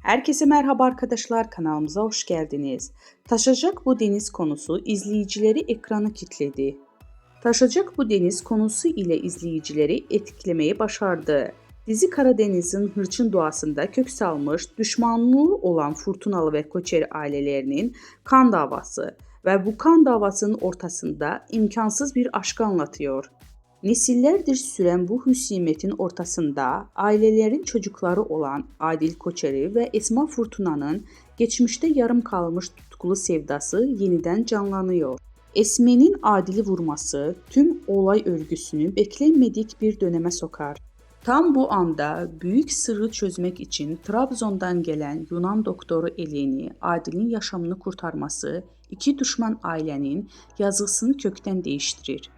Herkese merhaba arkadaşlar, kanalımıza hoş geldiniz. Taşacak bu deniz konusu izleyicileri ekrana kilitledi. Taşacak bu deniz konusu ile izleyicileri etkilemeyi başardı. Dizi Karadeniz'in hırçın doğasında kök salmış, düşmanlığı olan Fırtınalı ve Koçeri ailelerinin kan davası ve bu kan davasının ortasında imkansız bir aşkı anlatıyor. Nesillerdir süren bu husumetin ortasında ailelerin çocukları olan Adil Koçeri ve Esma Fırtuna'nın geçmişte yarım kalmış tutkulu sevdası yeniden canlanıyor. Esme'nin Adil'i vurması tüm olay örgüsünü beklenmedik bir döneme sokar. Tam bu anda büyük sırrı çözmek için Trabzon'dan gelen Yunan doktoru Eleni, Adil'in yaşamını kurtarması iki düşman ailenin yazısını kökten değiştirir.